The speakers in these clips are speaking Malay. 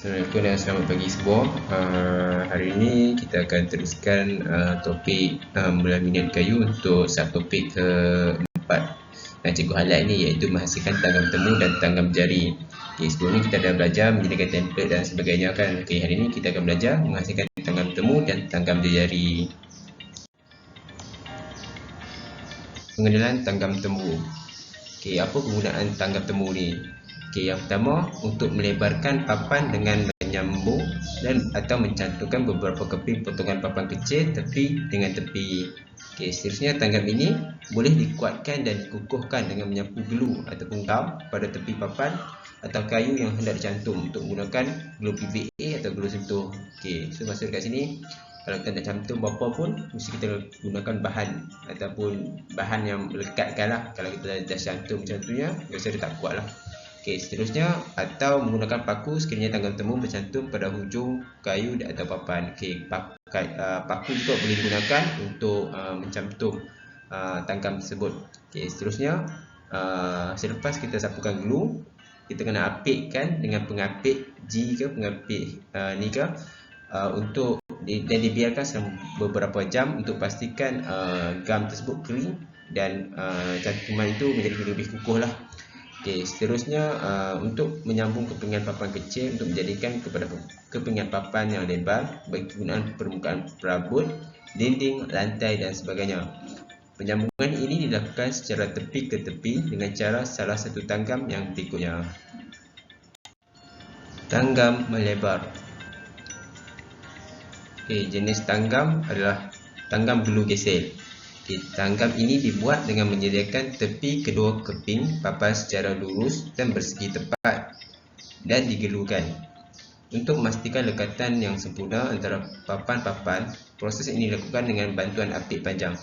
Assalamualaikum dan selamat pagi semua. Hari ini kita akan teruskan topik bulan minit kayu untuk subtopik keempat yang cikgu highlight ni, iaitu menghasilkan tanggam temu dan tanggam jari. Okay, sebelum ni kita dah belajar menjadikan template dan sebagainya kan. Okay, hari ini kita akan belajar menghasilkan tanggam temu dan tanggam jari. Pengenalan tanggam temu. Okay, apa penggunaan tanggam temu ni? Okay, yang pertama, untuk melebarkan papan dengan menyambung dan atau mencantumkan beberapa keping potongan papan kecil tepi dengan tepi. Okay, seterusnya tanggam ini boleh dikuatkan dan dikukuhkan dengan menyapu glue ataupun gam pada tepi papan atau kayu yang hendak dicantum untuk menggunakan glue PVA atau glue sentuh. Okay, so maksud kat sini, kalau kita nak cantum apa pun, mesti kita gunakan bahan ataupun bahan yang melekatkan lah. Kalau kita dah cantum macam tu nya, biasa dia tak kuat lah. Okay, seterusnya, atau menggunakan paku sekiranya tanggam temu bercantum pada hujung kayu atau papan. Okay, paku juga boleh digunakan untuk mencantum tanggam tersebut. Okay, seterusnya, selepas kita sapukan glue, kita kena apitkan dengan pengapit G ke pengapit ni ke, dan dibiarkan selama beberapa jam untuk pastikan gam tersebut kering dan cantuman itu menjadi lebih kukuh lah. Okay, seterusnya untuk menyambung kepingan papan kecil untuk menjadikan kepada kepingan papan yang lebar bagi kegunaan permukaan perabot, dinding, lantai dan sebagainya. Penyambungan ini dilakukan secara tepi ke tepi dengan cara salah satu tanggam yang berikutnya. Tanggam melebar. Okay, jenis tanggam adalah tanggam glue gesel. Okay, tanggam ini dibuat dengan menyediakan tepi kedua keping papan secara lurus dan bersegi tepat dan digelukan. Untuk memastikan lekatan yang sempurna antara papan-papan, proses ini dilakukan dengan bantuan apit panjang.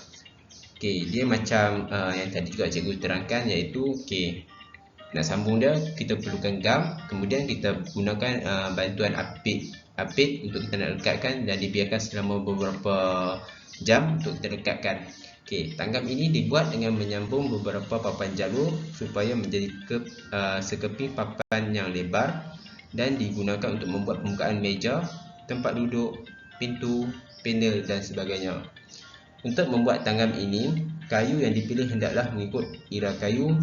Okay, dia macam yang tadi juga cikgu terangkan, iaitu nak sambung dia kita perlukan gam, kemudian kita gunakan bantuan apit untuk kita nak lekatkan dan dibiarkan selama beberapa jam untuk kita lekatkan. Okay, tanggam ini dibuat dengan menyambung beberapa papan jalur supaya menjadi sekeping papan yang lebar dan digunakan untuk membuat permukaan meja, tempat duduk, pintu, panel dan sebagainya. Untuk membuat tanggam ini, kayu yang dipilih hendaklah mengikut ira kayu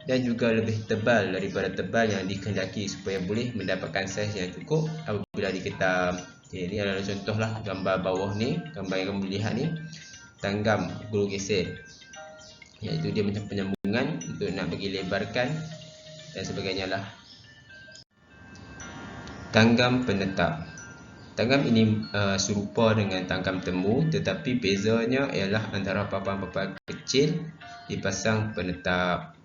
dan juga lebih tebal daripada tebal yang dikehendaki supaya boleh mendapatkan saiz yang cukup apabila diketam. Okay, ini adalah contohlah gambar bawah ni, gambar yang kamu lihat ni, tanggam glue gesel, iaitu dia macam penyambungan untuk nak bagi lebarkan dan sebagainya lah. Tanggam penetap. Tanggam ini serupa dengan tanggam temu, tetapi bezanya ialah antara papan-papan kecil dipasang penetap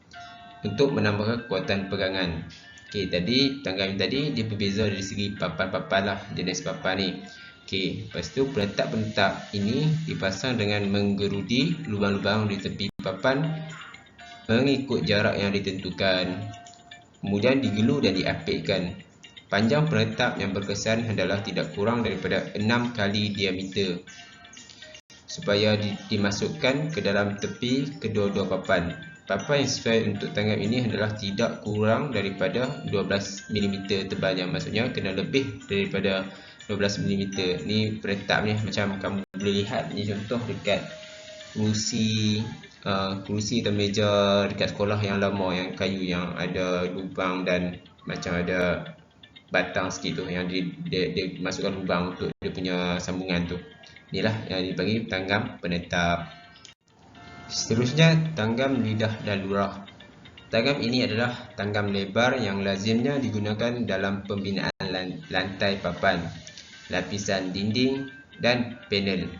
untuk menambahkan kekuatan pegangan. Okay, tadi tanggam tadi dia berbeza dari segi papan-papan lah, jenis papan ni. Okay, lepas tu penetap-penetap ini dipasang dengan menggerudi lubang-lubang di tepi papan mengikut jarak yang ditentukan. Kemudian digelu dan diapitkan. Panjang penetap yang berkesan hendaklah tidak kurang daripada 6 kali diameter supaya dimasukkan ke dalam tepi kedua-dua papan. Papan yang sesuai untuk tanggam ini hendaklah tidak kurang daripada 12 mm tebalnya, maksudnya kena lebih daripada 12 mm. Ni penetap ni macam kamu boleh lihat ni contoh dekat kerusi atau meja dekat sekolah yang lama, yang kayu yang ada lubang dan macam ada batang sikit tu, yang dia masukkan lubang untuk dia punya sambungan tu. Inilah yang dipanggil tanggam penetap. Seterusnya, tanggam lidah dan lurah. Tanggam ini adalah tanggam lebar yang lazimnya digunakan dalam pembinaan lantai papan, lapisan dinding dan panel.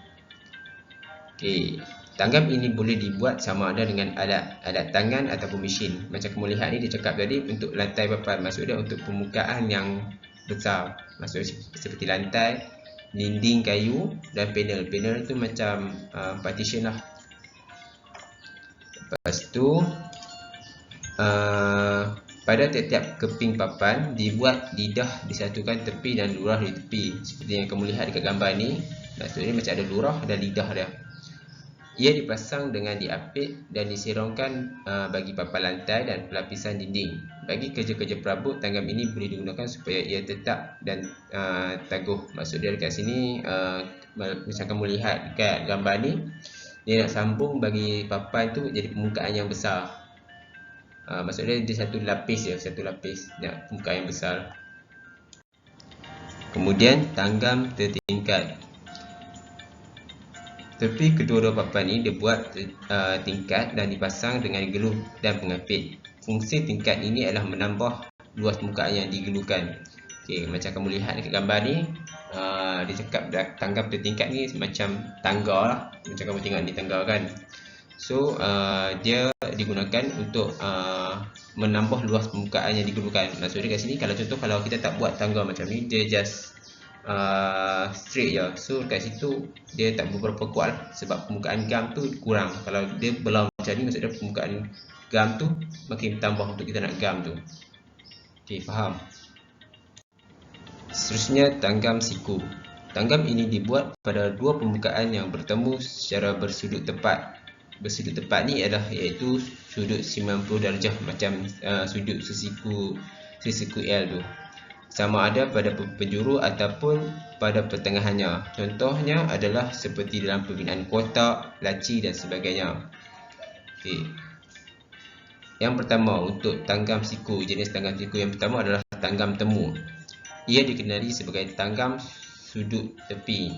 Okay, tanggam ini boleh dibuat sama ada dengan alat tangan ataupun mesin. Macam kamu lihat ni, dia cakap tadi untuk lantai papan, maksud dia untuk permukaan yang besar, maksudnya seperti lantai, dinding kayu dan panel. Panel tu macam partition lah. Lepas tu pada tiap-tiap keping papan dibuat lidah disatukan tepi dan lurah di tepi, seperti yang kamu lihat dekat gambar ni. Maksudnya macam ada lurah dan lidah dia. Ia dipasang dengan diapit dan disirongkan bagi papan lantai dan pelapisan dinding. Bagi kerja-kerja perabot, tanggam ini boleh digunakan supaya ia tetap dan teguh. Maksud dia dekat sini, macam kamu lihat dekat gambar ni, dia nak sambung bagi papan tu jadi permukaan yang besar. Maksud dia satu lapis je, satu lapis nak permukaan yang besar. Kemudian tanggam tertingkat. Tepi kedua-dua papan ini dibuat tingkat dan dipasang dengan geluh dan pengapit. Fungsi tingkat ini adalah menambah luas permukaan yang digeluhkan. Okey, macam kamu lihat dekat gambar ni, dia cakap tanggam tertingkat ni macam tangga lah. Macam kamu tengok ni tangga kan. So, dia digunakan untuk menambah luas permukaan yang digeluhkan. Maksudnya kat sini, kalau kita tak buat tangga macam ni, dia just straight je. So kat situ dia tak berapa kuat lah, sebab permukaan gam tu kurang. Kalau dia belah macam ni, maksudnya permukaan gam tu makin tambah untuk kita nak gam tu. Okey, faham? Seterusnya, tanggam siku. Tanggam ini dibuat pada dua permukaan yang bertemu secara bersudut tepat. Bersudut tepat ni iaitu sudut 90 darjah, macam sudut sesiku L tu. Sama ada pada penjuru ataupun pada pertengahannya. Contohnya adalah seperti dalam pembinaan kotak, laci dan sebagainya. Okey. Yang pertama, untuk tanggam siku, jenis tanggam siku yang pertama adalah tanggam temu. Ia dikenali sebagai tanggam sudut tepi.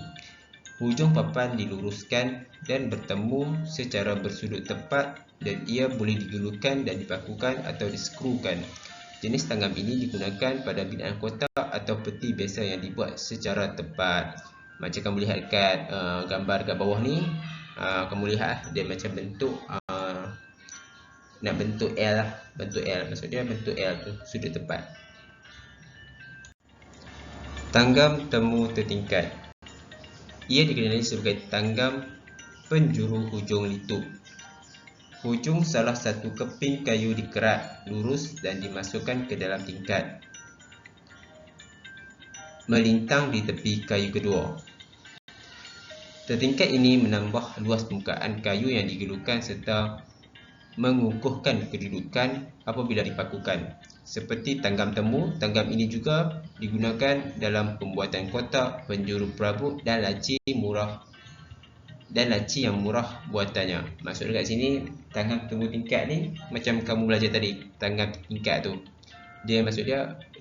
Hujung papan diluruskan dan bertemu secara bersudut tepat, dan ia boleh digulungkan dan dipakukan atau diskrukan. Jenis tanggam ini digunakan pada binaan kotak atau peti biasa yang dibuat secara tepat. Macam kamu lihat kat gambar kat bawah ni, kamu lihat dia macam bentuk nak bentuk L lah, bentuk L. Maksudnya bentuk L tu sudut tepat. Tanggam temu tertingkat. Ia dikenali sebagai tanggam penjuru hujung litup. Hujung salah satu keping kayu dikerat lurus dan dimasukkan ke dalam tingkat, melintang di tepi kayu kedua. Tertingkat ini menambah luas permukaan kayu yang digelukan serta mengukuhkan kedudukan apabila dipakukan. Seperti tanggam temu, tanggam ini juga digunakan dalam pembuatan kotak, penjuru perabot dan laci yang murah buatannya. Maksud dekat sini, tanggam temu tingkat ni macam kamu belajar tadi, tanggam tingkat tu. Dia maksud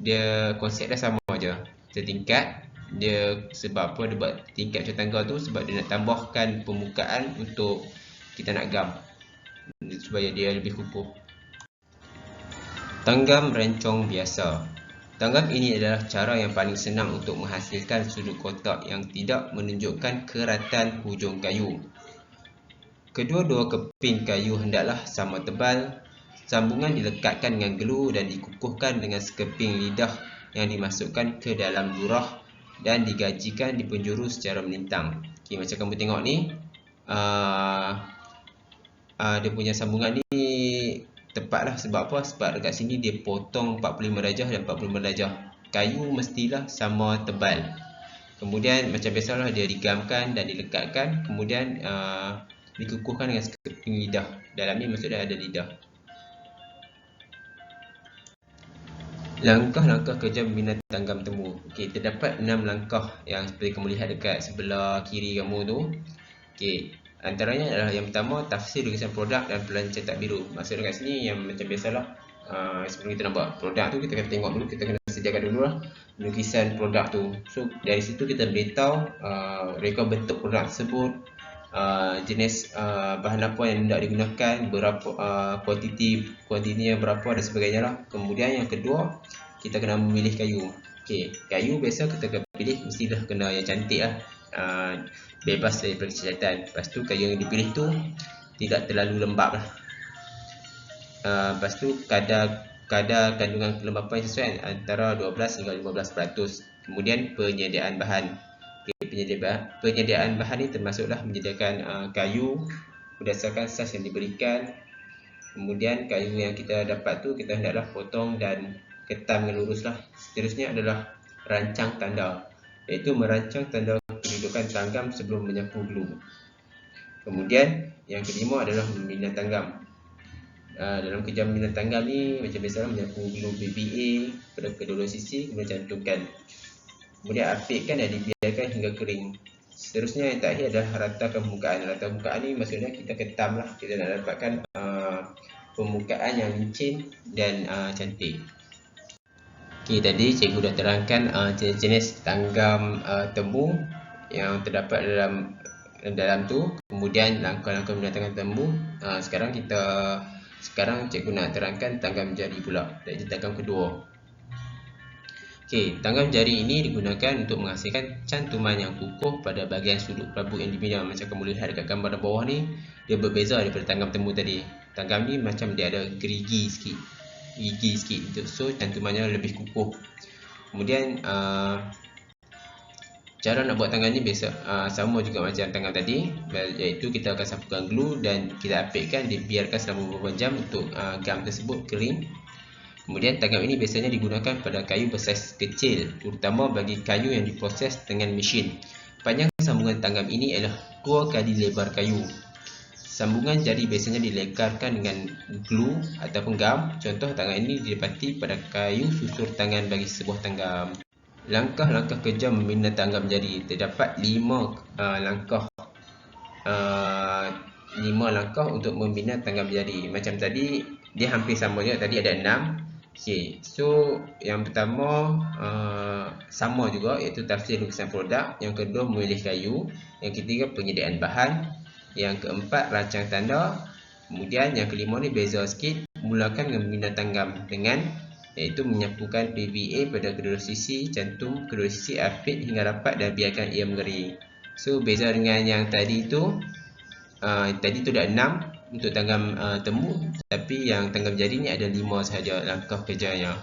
dia konsep dah sama aja. Tertingkat, dia sebab apa dia buat tingkat macam tangga tu, sebab dia nak tambahkan permukaan untuk kita nak gam supaya dia lebih kukuh. Tanggam rencong biasa. Tanggam ini adalah cara yang paling senang untuk menghasilkan sudut kotak yang tidak menunjukkan keratan hujung kayu. Kedua-dua keping kayu hendaklah sama tebal. Sambungan dilekatkan dengan gelu dan dikukuhkan dengan sekeping lidah yang dimasukkan ke dalam lurah dan digajikan di penjuru secara melintang. Okay, macam kamu tengok ni, dia punya sambungan ni tepat lah. Sebab apa? Sebab dekat sini dia potong 45 darjah dan 45 darjah. Kayu mestilah sama tebal. Kemudian macam biasalah dia digamkan dan dilekatkan. Kemudian dikukuhkan dengan sekeping lidah. Dalam ni maksudnya ada lidah. Langkah-langkah kerja membina tanggam temu. Okey, terdapat 6 langkah yang seperti kamu lihat dekat sebelah kiri kamu tu. Okey, antaranya adalah yang pertama, tafsir lukisan produk dan pelan cetak biru. Maksud dekat sini yang macam biasalah, sebelum kita nak buat produk tu, kita kena tengok dulu, kita kena sediakan dulu lah lukisan produk tu. So dari situ kita boleh tahu reka bentuk produk tersebut, jenis bahan apa yang hendak digunakan, berapa kuantitinya berapa dan sebagainya lah. Kemudian yang kedua, kita kena memilih kayu. Okey, kayu biasa kita kena pilih mestilah kena yang cantik lah, bebas daripada kecacatan. Lepas tu kayu yang dipilih tu tidak terlalu lembap lah. Lepas tu kadar kandungan kelembapan sesuai antara 12 hingga 15%. Kemudian penyediaan bahan. Penyediaan bahan ni termasuklah menyediakan kayu berdasarkan saiz yang diberikan. Kemudian kayu yang kita dapat tu kita hendaklah potong dan ketam dengan lurus lah. Seterusnya adalah rancang tanda, iaitu merancang tanda kedudukan tanggam sebelum menyapu glue. Kemudian yang kelima adalah membina tanggam. Dalam kerja membina tanggam ni macam biasalah menyapu glue PVA pada kedua sisi, kemudian cantumkan. Kemudian apitkan dan dibiarkan hingga kering. Seterusnya yang terakhir adalah ratakan permukaan. Rata permukaan ni maksudnya kita ketam lah, kita nak dapatkan permukaan yang licin dan cantik. Okey, tadi cikgu dah terangkan jenis-jenis tanggam temu yang terdapat dalam tu, kemudian langkah-langkah membina tanggam temu. Sekarang cikgu nak terangkan tanggam jari pula, iaitu tanggam kedua. Okey, tanggam jari ini digunakan untuk menghasilkan cantuman yang kukuh pada bahagian sudut pelabuk yang dibina. Macam kamu lihat dekat gambar di bawah ni, dia berbeza daripada tanggam temu tadi. Tanggam ni macam dia ada gerigi sikit, so cantumannya lebih kukuh. Kemudian cara nak buat tanggam ni sama juga macam tanggam tadi, iaitu kita akan sapukan glue dan kita apitkan, dibiarkan selama beberapa jam untuk gam tersebut kering. Kemudian tanggam ini biasanya digunakan pada kayu bersaiz kecil, terutama bagi kayu yang diproses dengan mesin. Panjang sambungan tanggam ini adalah 2 kali lebar kayu. Sambungan jari biasanya dilekarkan dengan glue ataupun gam. Contoh tanggam ini didapati pada kayu susur tangan bagi sebuah tanggam. Langkah-langkah kerja membina tanggam jari. Terdapat 5 langkah untuk membina tanggam jari. Macam tadi, dia hampir sama juga. Tadi ada 6. Okay, so yang pertama sama juga, iaitu tafsir lukisan produk. Yang kedua memilih kayu. Yang ketiga penyediaan bahan. Yang keempat rancang tanda. Kemudian yang kelima ni beza sikit, mulakan dengan membina tanggam iaitu menyapukan PVA pada kedua sisi, cantum kedua sisi, apit hingga rapat dan biarkan ia mengering. So beza dengan yang tadi tu, tadi tu ada 6 untuk tanggam temu, tapi yang tanggam jari ni ada 5 sahaja langkah kerjanya.